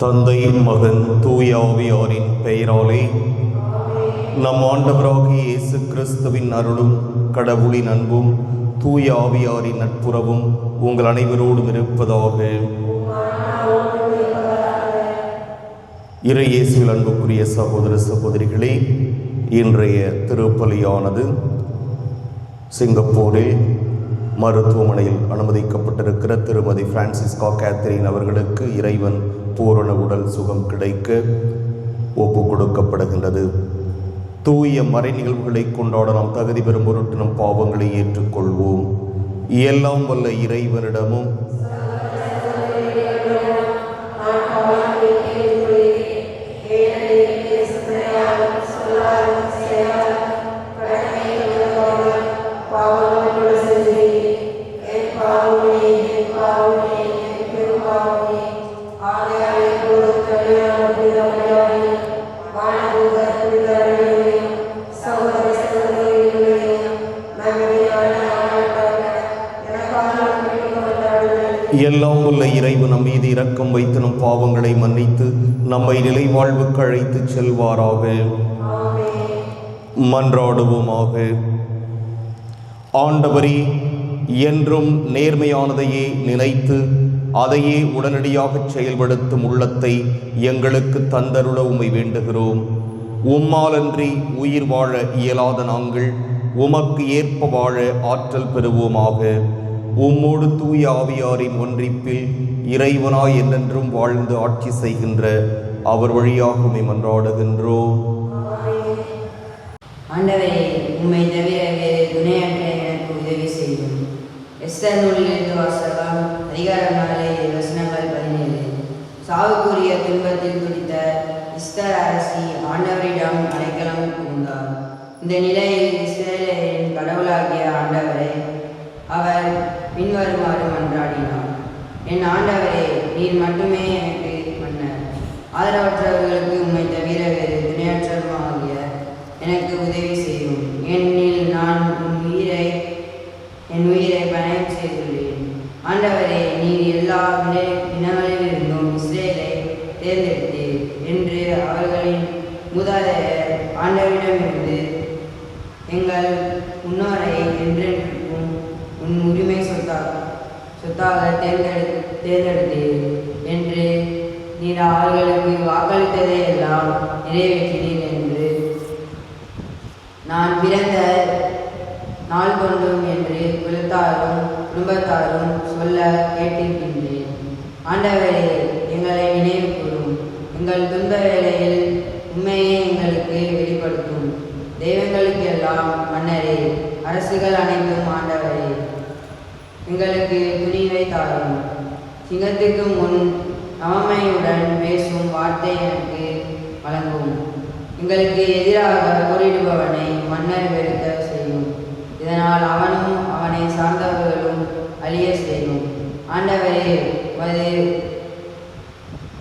தந்தை, மகன், தூய ஆவியாரின் பெயராலே நம் ஆண்டவராகிய இயேசு கிறிஸ்துவின் அருளும் கடவுளின் அன்பும் தூய ஆவியாரின் நட்புறவும் உங்கள் அனைவரோடும் இருப்பதாக. இறை இயேசுவில் அன்புக்குரிய சகோதர சகோதரிகளே, இன்றைய திருப்பலியானது சிங்கப்பூரில் மருத்துவமனையில் அனுமதிக்கப்பட்டிருக்கிற திருமதி பிரான்சிஸ்கா கேத்தரின் அவர்களுக்கு இறைவன் பூரண உடல் சுகம் கிடைக்க ஒப்பு கொடுக்கப்படுகின்றது. தூய மறை நிகழ்வுகளை கொண்டாட நாம் தகுதி பெறும் பொருட்டு நம் பாவங்களை ஏற்றுக்கொள்வோம். எல்லாம் வல்ல இறைவனிடமும் எல்லாம் உள்ள இறைவன் நம் மீது இரக்கம் வைத்து நம் பாவங்களை மன்னித்து நம்மை நிலை வாழ்வுக்கு அழைத்து செல்வாராக. மன்றாடுவோமாக. ஆண்டவரே, என்றும் நேர்மையானதையே நினைத்து அதையே உடனடியாக செயல்படுத்தும் உள்ளத்தை எங்களுக்கு தந்தருள உம்மை வேண்டுகிறோம். உம்மாலன்றி உயிர் வாழ இயலாத நாங்கள் உமக்கு ஏற்ப வாழ ஆற்றல் பெறுவோமாக. உம்மோடு தூய ஆவியாரின் ஒன்றிப்பில் இறைவனாய் என்றென்றும் வாழ்ந்து ஆட்சி செய்கின்ற அவர் வழியாக உம்மை மன்றாடுகின்றோம். ஆண்டவரே, உம்மை தவிர வேறு துணையற்ற எனக்கு உதவி செய்யும். எஸ்தர் நூலிலிருந்து வாசகம். அதிகாரம் 4 வசனங்கள் 17. சாவுக்குரிய துன்பத்தில் துடித்த எஸ்தர் அரசி ஆண்டவரிடம் அடைக்கலம் புகுந்தார். இந்த நிலையில் இஸ்ரேலின் கடவுளாகிய ஆண்டவரை அவர் பின்வருமாறு மன்றாடினார். என் ஆண்டவரே, நீர் மட்டுமே எனக்கு மன்னர். ஆதரவற்றவர்களுக்கு உம்மை தவிர வேறு துணையற்றமாகிய எனக்கு உதவி செய்யும். ஏனெனில் நான் என் உயிரை பணயம் செய்துள்ளேன். ஆண்டவரே, நீர் எல்லா இனங்களிலிருந்தும் இஸ்ரேலை தேர்ந்தெடுத்தீர் என்று அவர்களின் மூதாதையர் ஆண்டவரிடமிருந்து எங்கள் முன்னோரை என்றென்றும் உன் உரிமை சொத்தாக தேர்ந்தெடுத்தீர் என்று நீர் அவர்களுக்கு வாக்களித்ததை எல்லாம் நிறைவேற்றினீர் என்று நான் பிறந்த நாள் கொண்டும் என்று குலத்தாரும் குடும்பத்தாரும் சொல்ல கேட்டிருக்கின்றேன். ஆண்டவரே, எங்களை நினைவு கூறும். எங்கள் துன்ப வேளையில் உண்மையை எங்களுக்கு வெளிப்படுத்தும். தெய்வங்களுக்கு எல்லாம் மன்னரே, அரசுகள் அனைத்தும் ஆண்டவரே, எங்களுக்கு துணிவை தாரும். சிங்கத்துக்கு முன் நவமையுடன் பேசும் வார்த்தை எனக்கு வழங்கும். எங்களுக்கு எதிராக போரிடுபவனை மன்னர் வெறுக்க செய்யும். இதனால் அவனும் அவனை சார்ந்தவர்களும் அழிய செய்யும். ஆண்டவரே,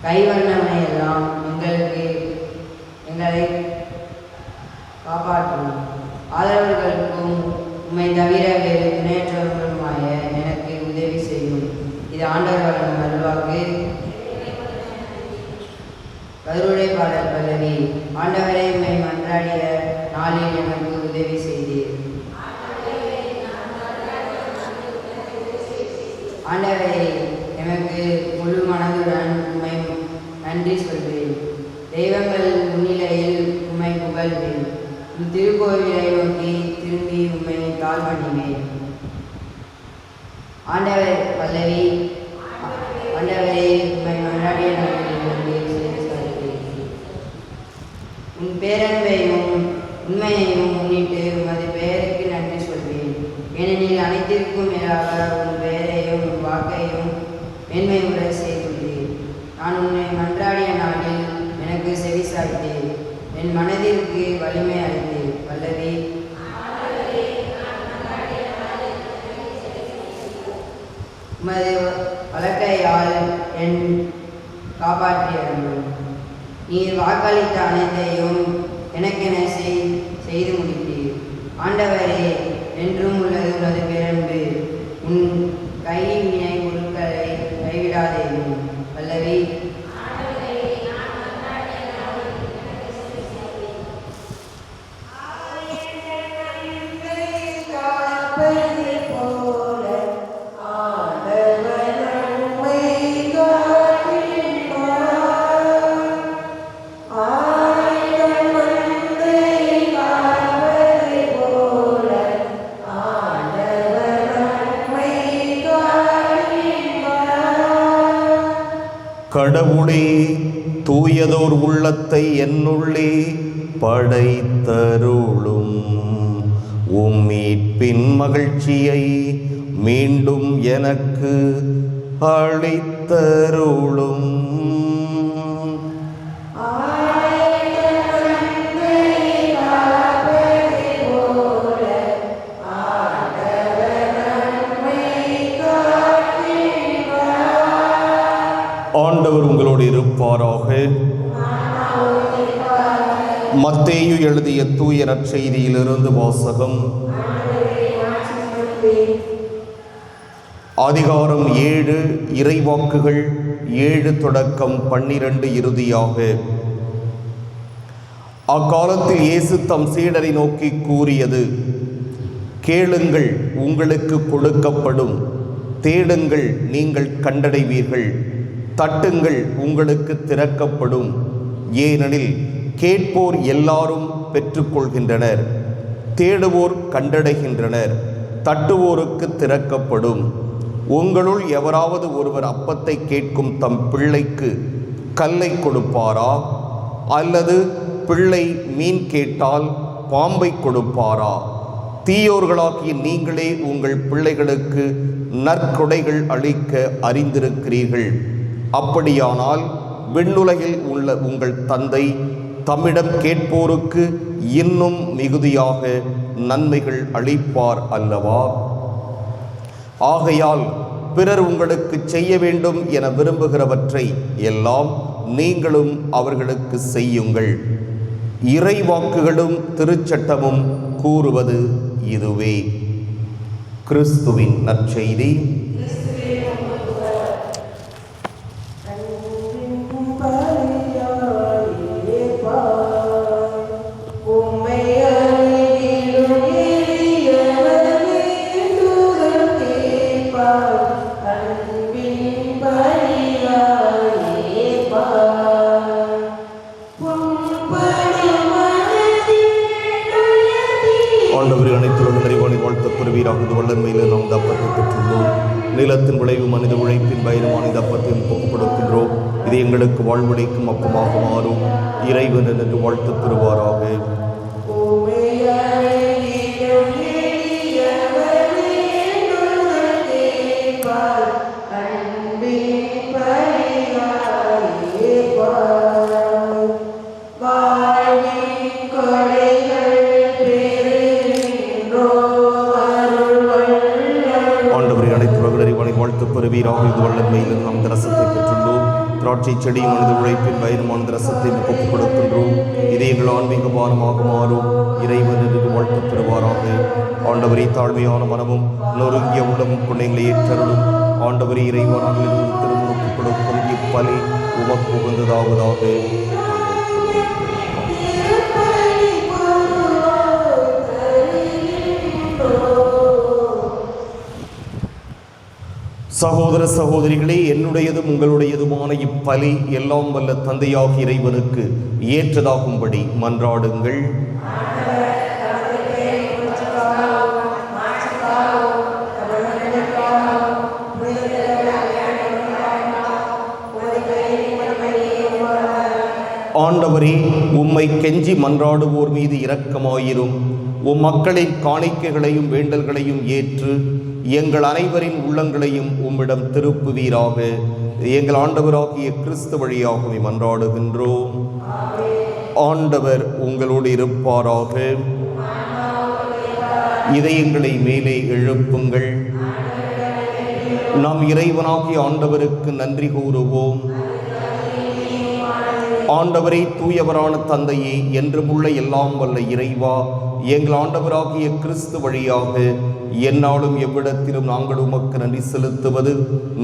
கைவண்ணமை எல்லாம் எங்களை காப்பாற்றும். ஆதரவர்களுக்கும் உம்மை தவிர வேறு துணையற்றவர்களுமாய எனக்கு உதவி செய்யும். இது ஆண்டவர் வழங்கும் நல்வாக்கு. கருவுடை பாடல் பல்லவி. ஆண்டவரை உம்மை மன்றாடிய நாளில் எனக்கு உதவி செய்தீர். ஆண்டவரை, எமக்கு முழு மனதுடன் உம்மை நன்றி சொல்வேன். தெய்வங்கள் முன்னிலையில் உம்மை புகழ்வேன். திருக்கோவிலை நோக்கி திரும்பி உம்மை தாழ்வணிவேன். ஆண்டவர் பல்லவி. ஆண்டவரே, உம்மை மன்றாடிய உன் பேரன்பையும் உண்மையையும் முன்னிட்டு உமது பெயருக்கு நன்றி சொல்வேன். ஏனெனில் அனைத்திற்கும் மேலாக உன் பெயரையும் உன் வாக்கையும் மேன்மை உரை செய்துள்ளேன். நான் உன்னை மன்றாடிய நாளில் எனக்கு செவி சாய்த்தேன். என் மனதிற்கு வலிமை அளித்தேன். பல்லவி. உமது வழக்கையால் என் காப்பாற்றியருளும். நீர் வாக்களித்த அனைத்தையும் எனக்கென செய்து முடித்தீர். ஆண்டவரே, என்றும் உள்ளது உனது பேரன்பு. உன் கைவினை பொருட்களை கைவிடாதேயும். பல்லவி. கடவுளே, தூயதோர் உள்ளத்தை என்னுள்ளே படைத்தருளும். மீட்பின் மகிழ்ச்சியை மீண்டும் எனக்கு அளித்தருளும். ஆண்டவர் உங்களோடு இருப்பாராக. மத்தேயு எழுதிய தூய நற்செய்தியிலிருந்து வாசகம். அதிகாரம் 7, இறைவாக்குகள் 7 தொடக்கம் 12 இறுதியாக. அக்காலத்தில் இயேசு தம் சீடரை நோக்கி கூறியது: கேளுங்கள், உங்களுக்கு கொடுக்கப்படும்; தேடுங்கள், நீங்கள் கண்டடைவீர்கள்; தட்டுங்கள், உங்களுக்கு திறக்கப்படும். ஏனெனில் கேட்போர் எல்லாரும் பெற்றுக்கொள்கின்றனர், தேடுவோர் கண்டடைகின்றனர், தட்டுவோருக்கு திறக்கப்படும். உங்களுள் எவராவது ஒருவர் அப்பத்தை கேட்கும் தம் பிள்ளைக்கு கல்லை கொடுப்பாரா? அல்லது பிள்ளை மீன் கேட்டால் பாம்பை கொடுப்பாரா? தீயோர்களாகிய நீங்களே உங்கள் பிள்ளைகளுக்கு நற்கொடைகள் அளிக்க அறிந்திருக்கிறீர்கள். அப்படியானால் விண்ணுலகில் உள்ள உங்கள் தந்தை தம்மிடம் கேட்போருக்கு இன்னும் மிகுதியாக நன்மைகள் அளிப்பார் அல்லவா? ஆகையால் பிறர் உங்களுக்கு செய்ய வேண்டும் என விரும்புகிறவற்றை எல்லாம் நீங்களும் அவர்களுக்கு செய்யுங்கள். இறைவாக்குகளும் திருச்சட்டமும் கூறுவது இதுவே. கிறிஸ்துவின் நற்செய்தி. ஆண்டவரே, அனைத்துலக நிறைவாணி வாழ்த்த பெறுவீராக. வல்லன்மையில் நாம் தப்பத்தை பெற்றுள்ளோம். நிலத்தின் விளைவு மனித உழைப்பின் பயணமான இந்த அப்பத்தையும் ஒப்புக் கொடுக்கின்றோம். இது எங்களுக்கு வாழ்வடைக்கும் அப்பமாக மாறும். இறைவன் என்று வாழ்த்து பெறுவாராக. பெறுவீராக. இது வல்லமையில் நாம் ரசத்தை பெற்றுள்ளோம். திராட்சை செடி மனித உழைப்பின் பயணமான ரசத்தை ஒப்புக் கொடுக்கின்றோம். இதை எங்கள் ஆன்மீக பானமாக மாறும். இறைவன் என்று வாழ்த்து பெறுவாராக. ஆண்டவரே, தாழ்மையான மனமும் நொறுங்கிய உள்ளமும் கொண்டைகளை ஏற்றருளும். ஆண்டவரே, இறைவனாக திரும்ப ஒப்புக் கொடுக்கும் இப்பலி உமக்கு உகந்ததாவதாக. சகோதர சகோதரிகளே, என்னுடையதும் உங்களுடையதுமான இப்பலி எல்லாம் வல்ல தந்தையாகிய இறைவனுக்கு ஏற்றதாகும்படி மன்றாடுங்கள். ஆண்டவரே, உம்மை கெஞ்சி மன்றாடுவோர் மீது இரக்கமாயிரும். உம் மக்களின் காணிக்கைகளையும் வேண்டல்களையும் ஏற்று எங்கள் அனைவரின் உள்ளங்களையும் உம்மிடம் திருப்புவீராக. எங்கள் ஆண்டவராகிய கிறிஸ்து வழியாக மன்றாடுகின்றோம். ஆண்டவர் உங்களோடு இருப்பாராக. இதயங்களை மேலே எழுப்புங்கள். நாம் இறைவனாகிய ஆண்டவருக்கு நன்றி கூறுவோம். ஆண்டவரே, தூயவரான தந்தையே, என்றுமுள்ள எல்லாம் வல்ல இறைவா, எங்கள் ஆண்டவராகிய கிறிஸ்து வழியாக எந்நாளும் எவ்விடத்திலும் நாங்கள் உமக்கு நன்றி செலுத்துவது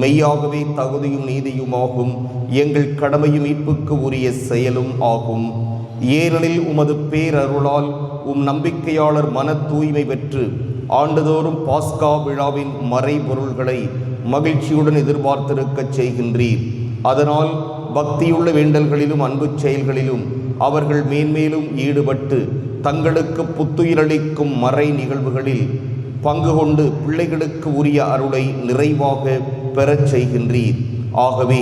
மெய்யாகவே தகுதியும் நீதியுமாகும், எங்கள் கடமையும் மீட்புக்கு உரிய செயலும் ஆகும். ஏனெனில் உமது பேரருளால் நம்பிக்கையாளர் மன தூய்மை பெற்று ஆண்டுதோறும் பாஸ்கா விழாவின் மறைபொருள்களை மகிழ்ச்சியுடன் எதிர்பார்த்திருக்கச் செய்கின்றீர். அதனால் பக்தியுள்ள வேண்டல்களிலும் அன்பு செயல்களிலும் அவர்கள் மேன்மேலும் ஈடுபட்டு தங்களுக்கு புத்துயிரளிக்கும் மறை நிகழ்வுகளில் பங்கு கொண்டு பிள்ளைகளுக்கு உரிய அருளை நிறைவாக பெறச் செய்கின்றீர். ஆகவே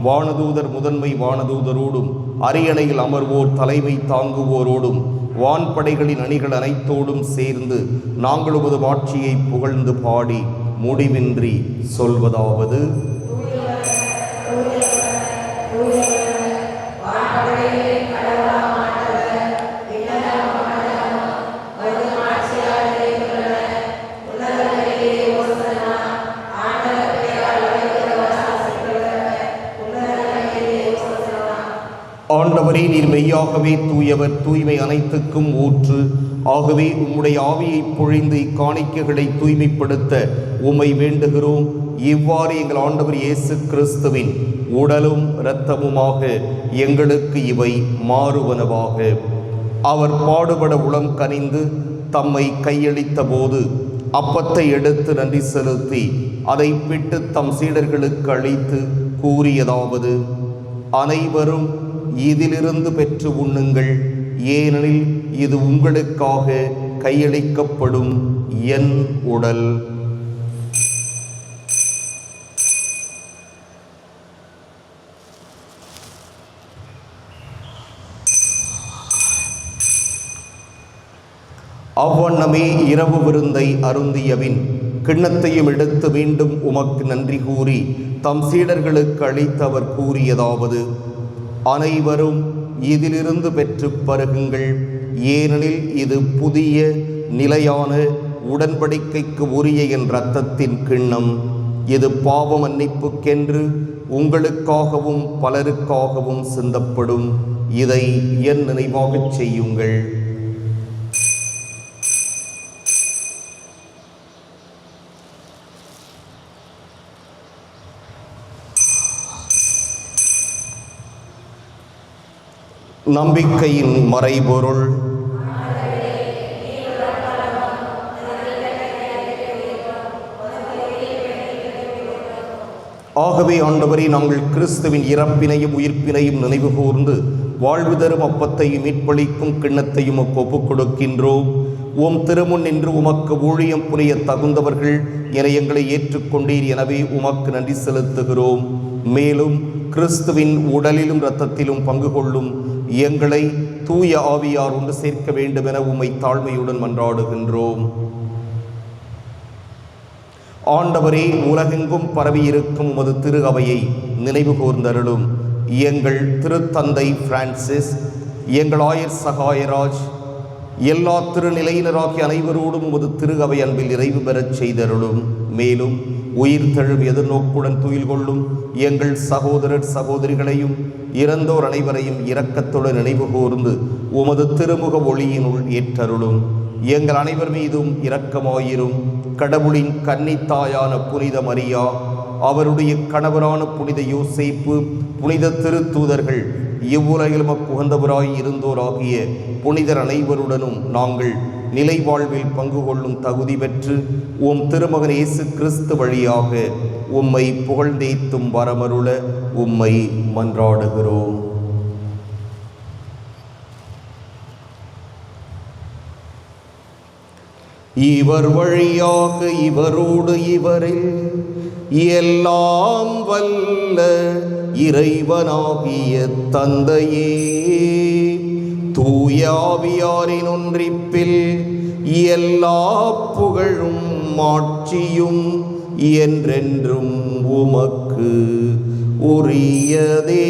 வானதூதர் முதன்மை வானதூதரோடும் அரியணையில் அமர்வோர் தலைமை தாங்குவோரோடும் வான்படைகளின் அணிகள் அனைத்தோடும் சேர்ந்து நாங்கள் உமது ஆட்சியை புகழ்ந்து பாடி முடிவின்றி சொல்வதாவது: ஆண்டவரே, நீர் மெய்யாகவே தூயவர், தூய்மை அனைத்துக்கும் ஊற்று. ஆகவே உம்முடைய ஆவியை பொழிந்து இக்காணிக்கைகளை தூய்மைப்படுத்த உம்மை வேண்டுகிறோம். இவ்வாறு எங்கள் ஆண்டவர் இயேசு கிறிஸ்துவின் உடலும் இரத்தமுமாக எங்களுக்கு இவை மாறுவனவாக. அவர் பாடுபட உளம் கனிந்து தம்மை கையளித்த போது அப்பத்தை எடுத்து நன்றி செலுத்தி அதை பிட்டு தம் சீடர்களுக்கு அளித்து கூறியதாவது: அனைவரும் இதிலிருந்து பெற்று உண்ணுங்கள், ஏனெனில் இது உங்களுக்காக கையளிக்கப்படும் என் உடல். அவ்வண்ணமே இரவு விருந்தை அருந்தியபின் கிண்ணத்தையும் எடுத்து மீண்டும் உமக்கு நன்றி கூறி தம் சீடர்களுக்கு அளித்து அவர் கூறியதாவது: அனைவரும் இதிலிருந்து பெற்று பருகுங்கள், ஏனெனில் இது புதிய நிலையான உடன்படிக்கைக்கு உரிய என் இரத்தத்தின் கிண்ணம். இது பாவ மன்னிப்புக்கென்று உங்களுக்காகவும் பலருக்காகவும் சிந்தப்படும். இதை என் நினைவாகச் செய்யுங்கள். நம்பிக்கையின் மறைபொருள். ஆகவே ஆண்டவரே, நாங்கள் கிறிஸ்துவின் இறப்பினையும் உயிர்ப்பினையும் நினைவு கூர்ந்து வாழ்வு தரும் அப்பத்தையும் மீட்பளிக்கும் கிண்ணத்தையும் ஒப்புக் கொடுக்கின்றோம். உம் திருமுன் நின்று உமக்கு ஊழியம் புரிய தகுந்தவர்கள் என எங்களை ஏற்றுக்கொண்டீர். எனவே உமக்கு நன்றி செலுத்துகிறோம். மேலும் கிறிஸ்துவின் உடலிலும் இரத்தத்திலும் பங்கு கொள்ளும் எங்களை தூய ஆவியார் ஒன்று சேர்க்க வேண்டும் என உம்மை தாழ்மையுடன் மன்றாடுகின்றோம். ஆண்டவரே, உலகெங்கும் பரவியிருக்கும் உமது திரு அவையை நினைவு கூர்ந்தருளும். எங்கள் திருத்தந்தை பிரான்சிஸ், எங்கள் ஆயர் சகாயராஜ், எல்லா திருநிலையினராகிய அனைவரோடும் உமது திரு அவை அன்பில் நிறைவு பெறச் செய்தருளும். மேலும் உயிர் தழும் எதிர்நோக்குடன் துயில் கொள்ளும் எங்கள் சகோதரர் சகோதரிகளையும் இறந்தோர் அனைவரையும் இரக்கத்துடன் நினைவு கூர்ந்து உமது திருமுக ஒளியினுள் ஏற்றருளும். எங்கள் அனைவர் மீதும் இரக்கமாயிரும். கடவுளின் கன்னித்தாயான புனித மரியா, அவருடைய கணவரான புனித யோசேப்பு, புனித திருத்தூதர்கள், இவ்வுலகில் உகந்தவராய் இருந்தோராகிய புனிதர் அனைவருடனும் நாங்கள் நிலை வாழ்வில் பங்கு கொள்ளும் தகுதி பெற்று உம் திருமகன் இயேசு கிறிஸ்து வழியாக உம்மை புகழ்ந்தேத்தும் வரமருள உம்மை மன்றாடுகிறோம். இவர் வழியாக இவரோடு இவரில் எல்லாம் வல்ல இறைவனாகிய தந்தையே, தூய ஆவியாரின் ஒன்றிப்பில் எல்லா புகழும் மாட்சியும் என்றென்றும் உமக்கு உரியதே.